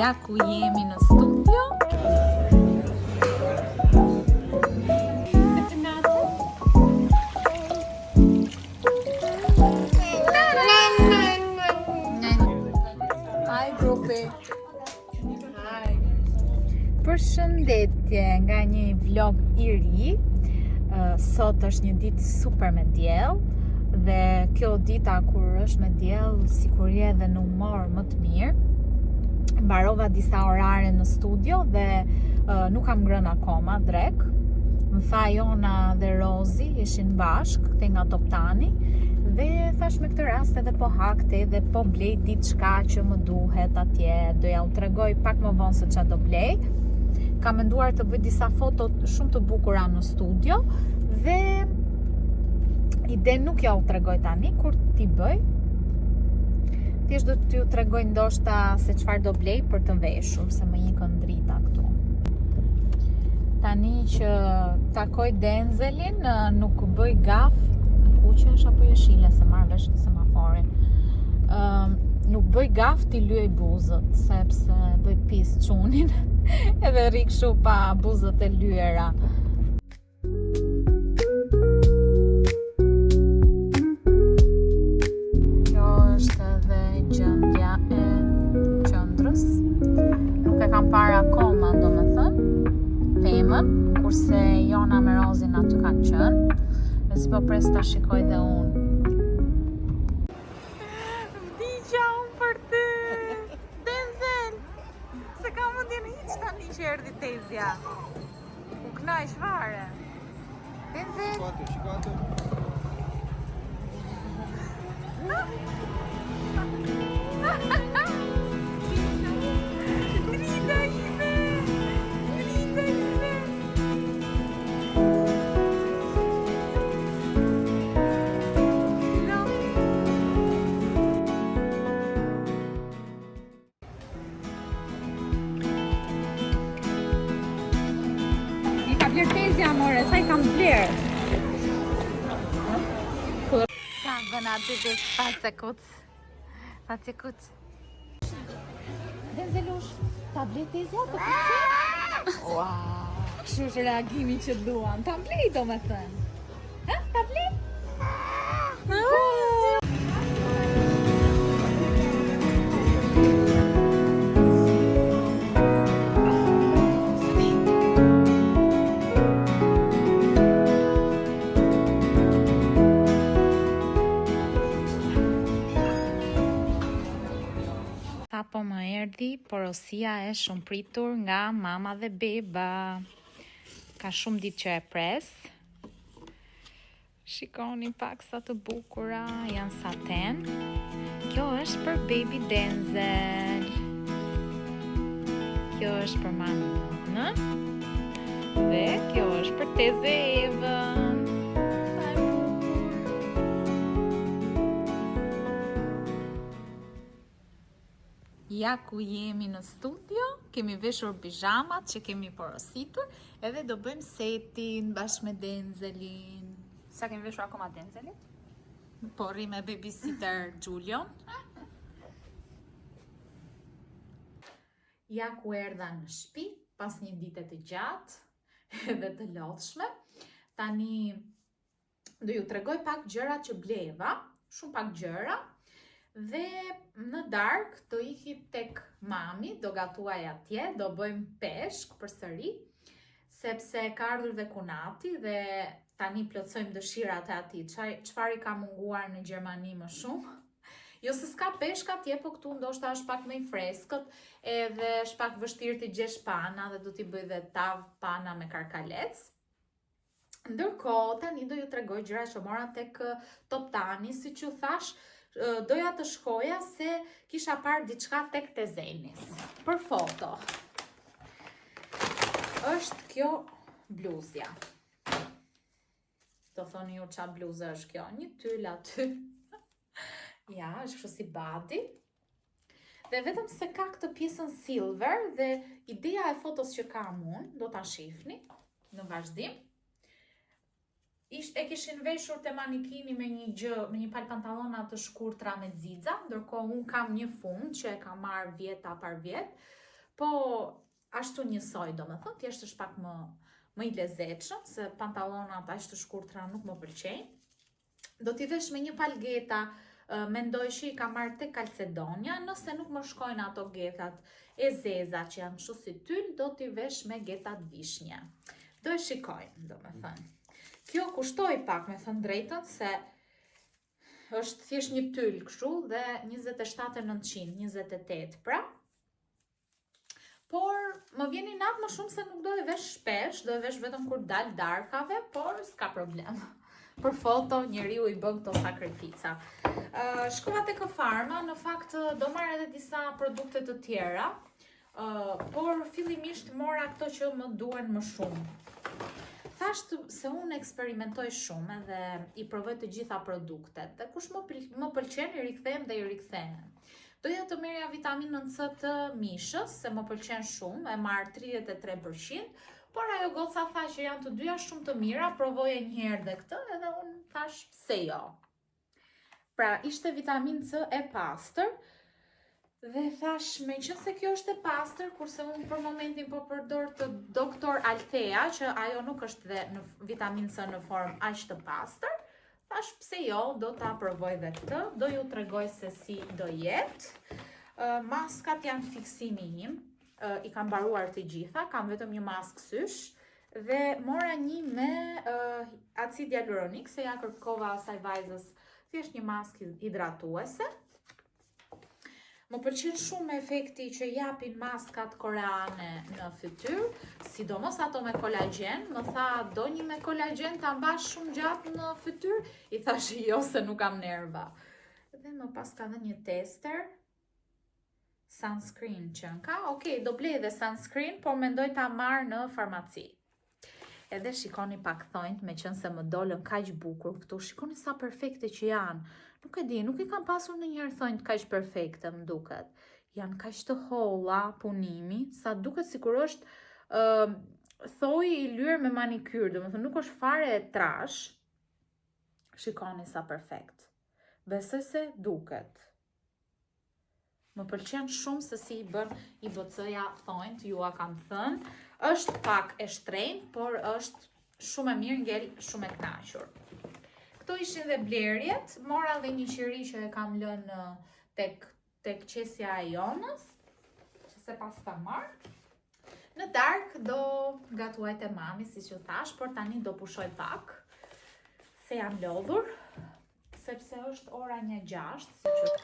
Ja ku jemi në studio. Hi grupi. Hi. Përshëndetje nga një vlog I ri. Sot është një ditë super me diell dhe kjo dita kur është me diell sigurisht edhe në humor më të mirë. Mbarova disa orare në studio dhe nuk kam ngrënë akoma drek. Më tha Jona dhe Rozi ishin bashk këte nga Toptani dhe thash me këtë rast edhe po hakte dhe po blej diçka që më duhet atje. Doja u tregoj pak më vonë se çfarë do blej. Kam menduar të bëj disa foto shumë të bukura në studio dhe ide nuk ja u tregoj tani kur t'i bëj. Thjesht do t'ju tregoj ndoshta se çfarë do blej për të veshur, se më ikën drita këtu. Tani që takoj Denzelin, nuk bëj gaf, kuqe është apo jeshile, se marr vesh në semaforin. Nuk bëj gaf t'i lyej buzët, sepse bëj pis çunin, edhe rri kështu pa buzët e lyera. Kam parë akoma, do me thënë, temën, kurse Jona me Rozin aty kanë qënë, dhe si po pres ta shikoj dhe unë. Vdigja unë për ty! Denzel! Se ka mundjen hiç tani që erdhi Tezja. U knajsh fare. Denzel! Shiko atë. Tezja more, sa I kam bler. Sa bën aty të fatë kuc. Denzelush, ta ble Tezja të kuce? Wow, kështu është reagimi që duan. Ta blej do me thënë. Ha? Ta blej? Po më erdhi porosia e shumë pritur nga mama dhe beba. Ka shumë ditë që e pres. Shikoni pak sa të bukura, janë saten. Kjo është për baby Denzel. Kjo është për mamën. Dhe kjo është për Teze Evën. Ja ku jemi në studio, kemi veshur pijamat që kemi porositur, edhe do bëjmë setin bashkë me Denzelin. Sa kemi veshur akoma Denzelin? Po rri me babysitter Julion. Ja ku erdha në shtëpi, pas një dite të gjatë edhe të lodhshme. Tani do ju tregoj pak gjëra që bleva, shumë pak gjëra. Dhe në darkë do iki tek mami, do gatuaj atje, do bëjmë peshk përsëri, sepse ka ardhur dhe Kunati dhe tani plotësojmë dëshirat e atij. Çfarë I ka munguar në Gjermani më shumë? Jo se s'ka peshk atje, po këtu ndoshta është pak më I freskët, edhe është pak vështirë t'i gjesh pana dhe do t'i bëj dhe tav pana me karkalec. Ndërkohë, tani do ju tregoj gjëra që mora tek Toptani, siç ju thash. Doja të shkoja se kisha parë diçka tek Tezenis për foto. Është kjo bluzja. Do thoni ju çfarë bluze është kjo? Një tyl aty. Ja, është kështu si body. Dhe vetëm se ka këtë pjesën silver dhe ideja e fotos që kam unë, do ta shihni në vazhdim. E kishin veshur te manikini me një pal pantallona të shkurtra me xixa, ndërkohë unë kam një fund që e kam marrë vjet apar vjet. po ashtu njësoj domethënë, thjesht është pak më i lezetshëm, se pantallonat aq të shkurtra nuk më pëlqejnë. Do t'i vesh me një palgeta, mendoj që i ka marrë te Calcedonia, nëse nuk më shkojnë ato getat e zeza që janë kështu si tyl, do t'i vesh me getat vishnje. Do e shikojnë, domethënë. Kjo kushtoi pak, me thënë drejtën, se është thjesht një tyl kështu dhe 27.900, 28 pra. Por më vjen inat më shumë se nuk do e vesh shpesh, do e vesh vetëm kur dal darkave, por s'ka problem. Për foto njeriu i bën këto sakrifica. Shkova tek Pharma, në fakt do marr edhe disa produkte të tjera, por fillimisht mora këto që më duhen më shumë. Thashtë se unë eksperimentoj shumë edhe i provoj të gjitha produktet, dhe kush më pëlqen i rikthehem dhe i rikthehem. Doja të merja vitaminën C të mishës, se më pëlqen shumë, e marr 33%, por ajo goca tha që janë të dyja shumë të mira, provoje njëherë dhe këtë, edhe unë thash pse jo. Pra, ishte vitaminë C e pastër, dhe thash me që se kjo është e pastër, kurse unë për momentin po përdor të Dr. Althea, që ajo nuk është dhe në vitaminë C në formë aq të pastër, thash pse jo, do ta provoj dhe këtë, do ju tregoj se si do jetë. Maskat janë fiksimi im, i kam mbaruar të gjitha, kam vetëm një maskë sysh, dhe mora një me acid hyaluronik, se ja kërkova asaj vajzës thjesht një maskë hidratuese. Më pëlqen shumë efekti që japin maskat koreane në fytyrë, sidomos ato me kolagjen. Më tha, do një me kolagjen ta mbash shumë gjatë në fytyrë? I thash jo, se nuk kam nerva. Dhe më pas ka dhe një tester sunscreen që në ka, do blej dhe sunscreen, por mendoj ta marrë në farmaci. Edhe shikoni pak thonjt, me qënë se më dollën kaq bukur këtu, shikoni sa perfekte që janë. Nuk e di, nuk i kam pasur në njërë thonjt kaq perfekte, më duket. Janë kaq të holla punimi, sa duket sikur është thoj i lyer me manikyrë, domethënë nuk është fare e trash. Shikoni sa perfekt. Besoj se duket. Më pëlqen shumë se si i bën IBC-ja thonjt, ju a kam thënë. Është pak e shtrenjtë, por është shumë e mirë, ngel shumë e kënaqur. Këto ishin dhe blerjet, mora dhe një qiri që e kam lënë tek qesja e Jonës, që se pas ta marrë. Në dark do gatuaj te mami, si që thash, por tani do pushoj pak, se jam lodhur, sepse është ora 1:06, si që...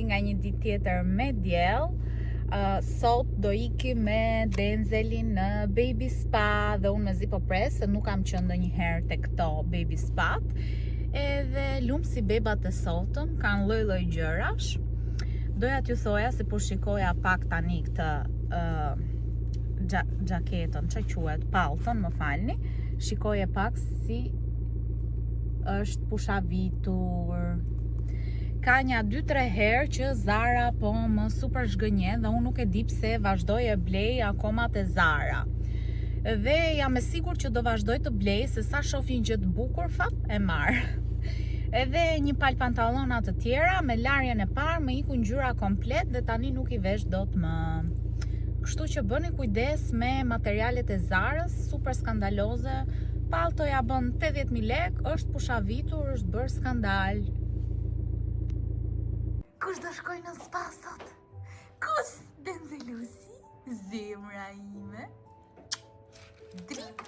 Nga një ditë tjetër me diell, sot do iki me Denzelin në baby spa dhe unë mezi po pres se nuk kam qenë ndonjëherë te këto baby spat. Edhe lumë si bebat e sotëm kanë lloj-lloj gjërash. Doja t'ju thoja se po shikoja pak tani këtë gjaketën, që quhet, pallton, më falni. Shikoje pak si është pushavitur. Ka një 2-3 herë që Zara po më super zhgënjen dhe unë nuk e di pse vazhdoj e blej akoma te Zara. Dhe jam e sigurt që do vazhdoj të blej, se sa shohin gjë të bukur, e marr. Edhe një palë pantallona të tjera, me larjen e parë më iku ngjyra komplet dhe tani nuk i vesh dot më. Kështu që bëni kujdes me materialet e Zarës, super skandaloze. Paltoja bën 80.000 lek, është pushavitur, është bërë skandal. Kush do shkoj në spa sot? Kush? Denzelusi? Zemra ime? Drip.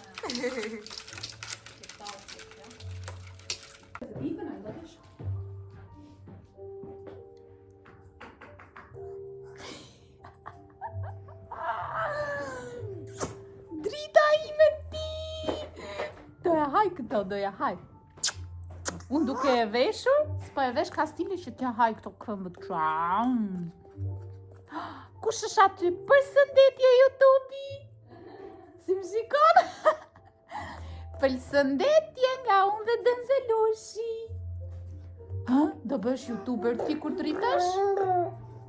Drita ime ti! Doja haj këto, doja haj. Unë duke e veshur, s'po e vesh ka stili që t'ja haj këto këmbët kështu. Kush është aty? Përshëndetje YouTube-i! Si më shikon? Përshëndetje nga unë dhe Denzelushi. Do bësh YouTuber ti kur të rritesh?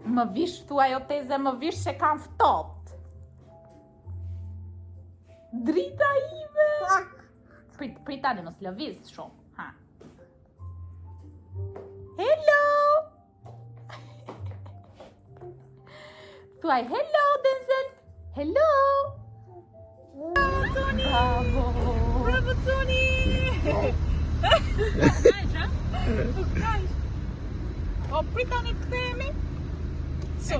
Më vish, thua jo teze, më vish që kam ftopt. Drita ime! Prit tani, mos lëviz shumë. Ha. Hello! Thuaj hello, Denzel! Hello! Bravo, Toni! Bravo! Bravo, Toni! O, prit tani të kthehemi? So.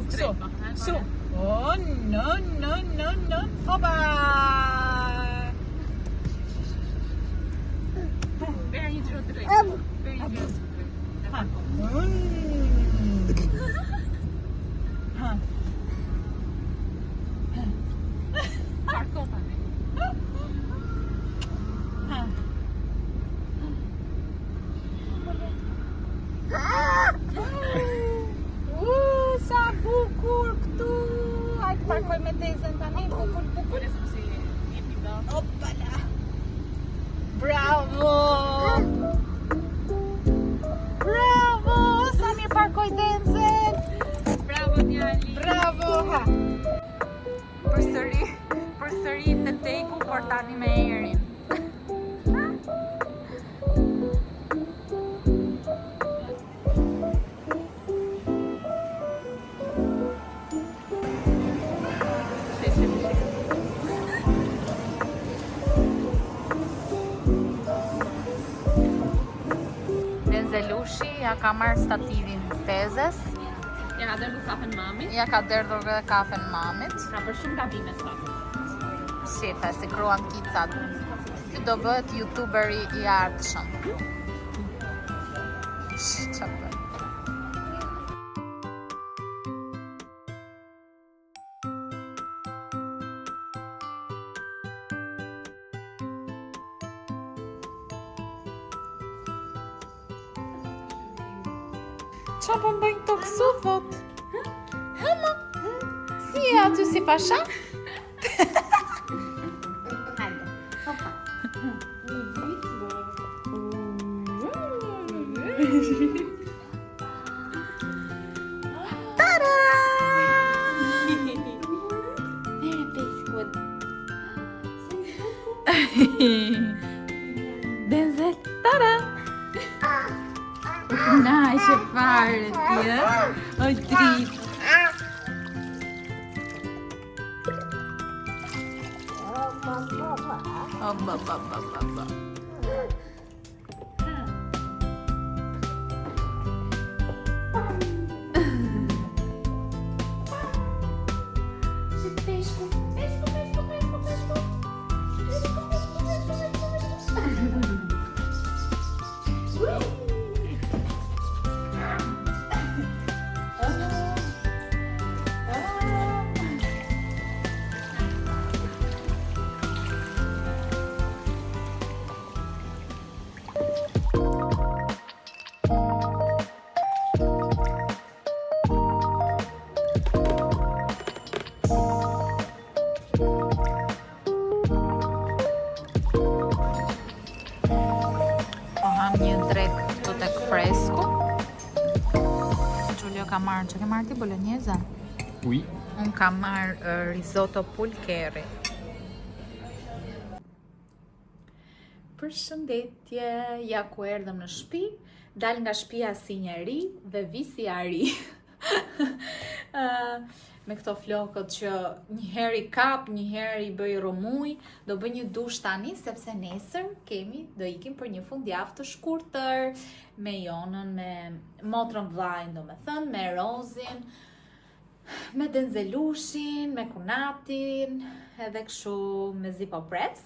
Oh, no. Opa! Where you throw the drink? Where you go? Parko tani. Sa bukur këtu. Hajde parkoj me tezën tani, bukur. Opala. Bravo! Bravo! Sa mirë parkoj Denzel. Bravo djali. Bravo. Ha. Përsëri të teku, por tani me erin. Denzelushi ja ka marrë stativin tezes. Ja ka derdhur kafen mamit. Ja ka derdhur dhe kafen mamit. Ka për shumë gabime sot. Shefe, si kruan kicat. Ty do bëhet YouTuberi I ardhshëm. Çfarë? Qa po bëjnë të kësu, thot? Hëma? Si e aty si pasha? Hajde, hopa. Tada! Mere peskut. Denzel, tada! Na, që fare ti, o drit. O, ba. Ka marrë, që ke marrë ti bolognese? Oui. Unë kam marrë risotto pull curry. Përshëndetje, ja ku erdhëm në shtëpi, dal nga shtëpia si njeri dhe vi si ari. Me këto flokët që një herë i kap, një herë i bëj rumuj, do bëj një dush tani sepse nesër do ikim për një fundjavë të shkurtër me Jonën, me motrën vllajën, domethënë, me Rozin, me Denzelushin, me Kunatin, edhe kështu me Zipo Pres.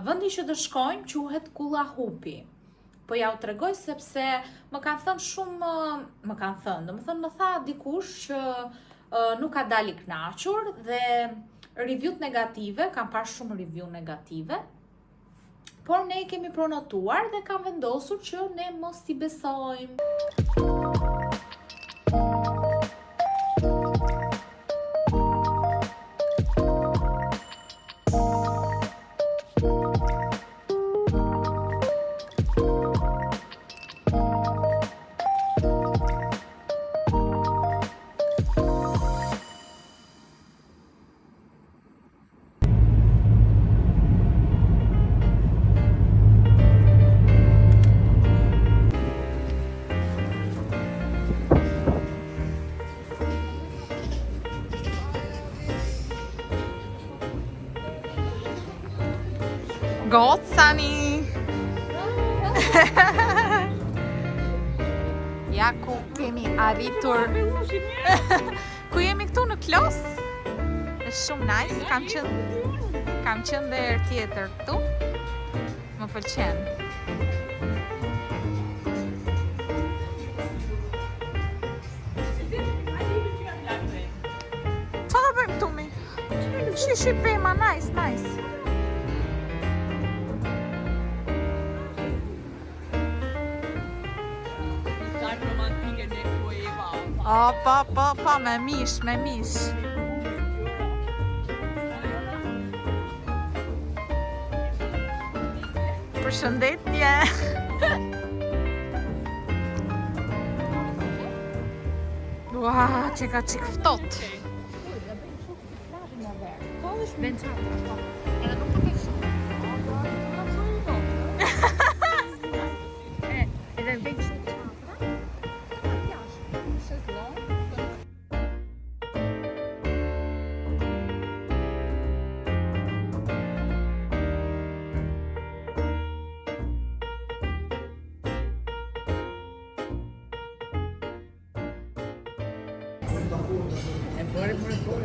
Vendi që do shkojmë quhet Kullahupi. Po ja u tregoj sepse më kanë thënë shumë, domethënë më tha dikush që nuk ka dalë i kënaqur dhe review-t negative, kam parë shumë review negative. Por ne kemi pronotuar dhe kam vendosur që ne mos t'i besojmë. Gocani! Ja ku kemi arritur. Ku jemi këtu në Klos? Është shumë nice, kam qenë dhe herë tjetër këtu. Më pëlqen. Qa da bëjmë këtu mi? Shi pema, nice. Pa, me mish. Përshëndetje. Ua, që ka qik fëtot.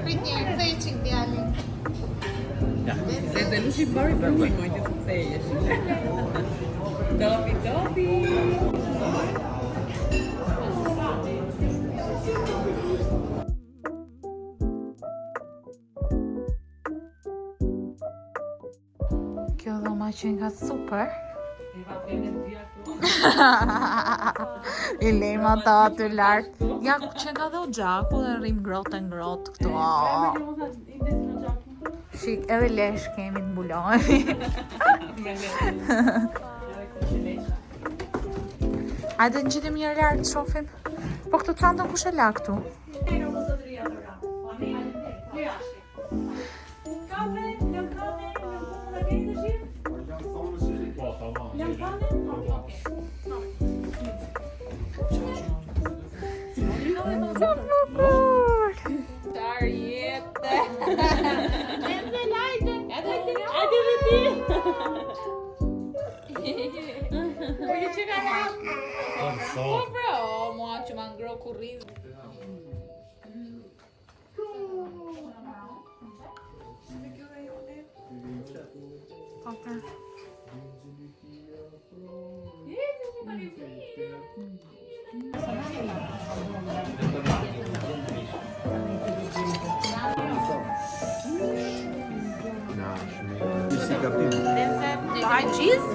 Pritje, kthej qik djalin. Se lushi bari për moj të kthejesh. Topi. Kjo dhoma që nga super. I lejmë ata aty lartë. Ja ku që nga dhe o gjaku dhe rrim ngrotë këtu. Shik, edhe lesh kemi të mbulojmi. Ajde në gjitim një lartë të shofim. Po këtë çantën kush e la këtu? Po bro, mua që ma ngro kurriz. Haj gjiz?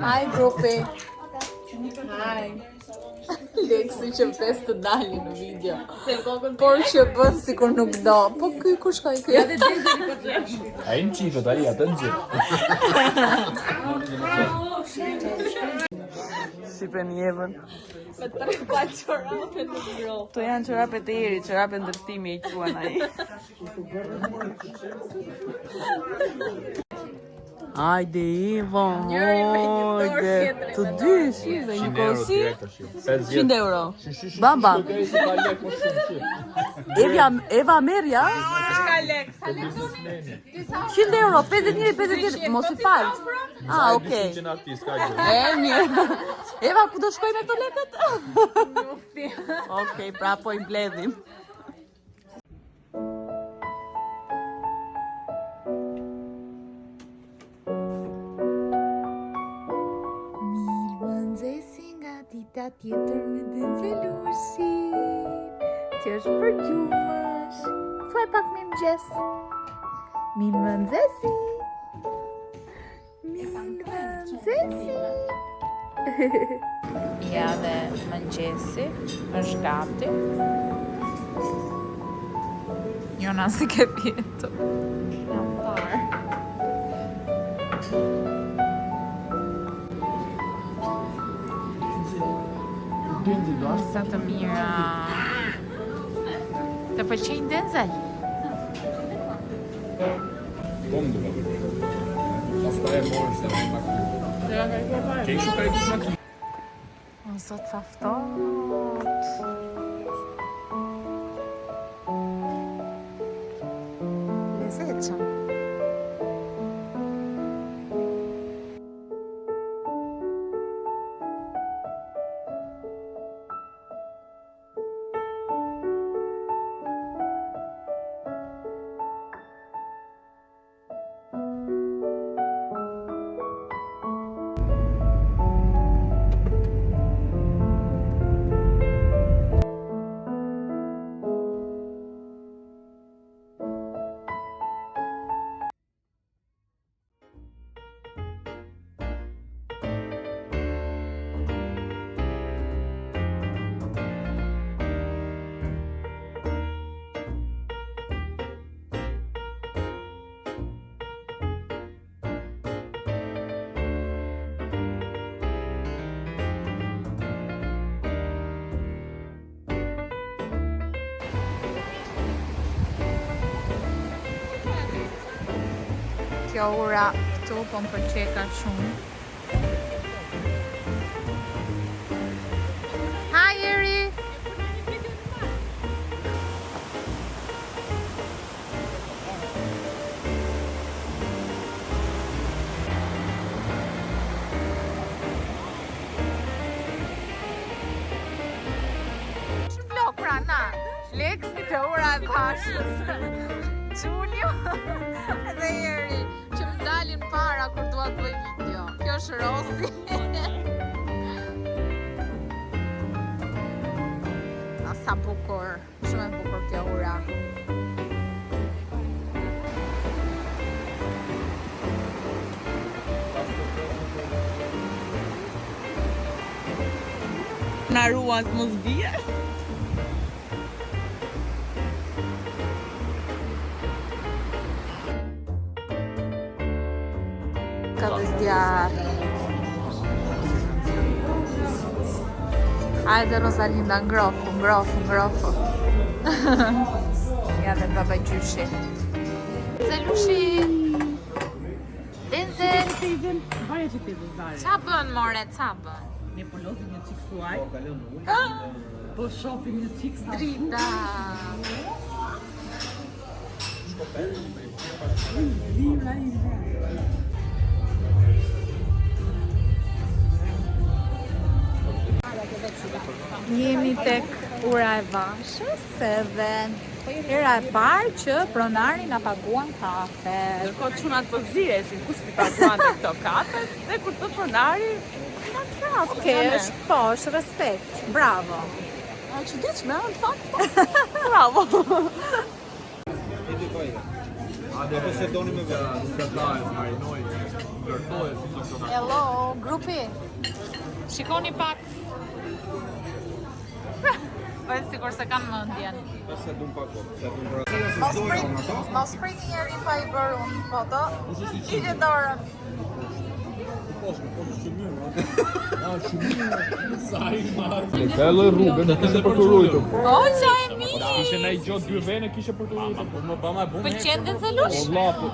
Haj grupi. Haj. Leksi që vdes të dalin në video. Por që bën sikur nuk do. Po ky ku shkoi ky? Ai në qikët, ai atë në gjithë. Si shtypen Jevën. Me 3 paqë çorape në bro. To janë çorapet e Eri, çorape ndërtimi e quan ai. Hajde Ivo, hajde. Të dy, shi, dhe një kosi. 100 euro. Bamba. Eva merja. Ka lek, sa lek 100 euro, 50 mos i fal. Ah, okay. E mirë. Eva, ku do shkojmë me këto lekët? Okej, pra po i mbledhim. Mëngjesi nga dita tjetër me Denzelushin, që është për gjumësh. Thuaj pak mirëmëngjes. Mirëmëngjesi. Mirëmëngjesi. Ja dhe mëngjesi është gati. Jona se ke pjetur. Jam parë. Sa të mira. Të pëlqejnë Denzel? Pastaj e morën se me makë. Ke ishu ka i të smakë? O, sot saftot. Lezetshëm. Kjo ura këtu po më pëlqej kaq shumë. Hi Eri. Vlog pra na. Leksi të ura e bashkës. Gjulio dhe Eri që më dalin para kur dua të bëj video. Kjo është Rosi. Sa bukur, shumë e bukur kjo ura. Na ruan të mos bie. Ka dhe zjarë. Hajde Rosalinda, ngrofu. Ja dhe baba gjyshi. Denzelushi. Denzel. Vaje që ti vare. Qa bën, more, qa bën? Ne po lozim një çik suaj. Po shohim një çik sa. Drita. Jemi tek ura e vashës edhe hera e parë që pronari na paguan kafe. Ndërkohë çunat po zireshin kush ti paguan këto kafe dhe kur të pronari na kafe. Okej, është respekt. Bravo. A çuditshme, në fakt. Bravo. Apo se doni me vetë, marinoj, ndërtohet si do të. Hello, grupi. Shikoni pak. Vajtë sikur se kanë mendjen. Se dum pak, se dum për. Mos prit njëri pa i bërë unë foto. Ide dorën. Ka e lloj rrugën, kishe për të rujtur. O, qa e mi? Kishe në i gjotë 2 vene, kishe për të rujtur. Pëlqen të celush? O, lapo.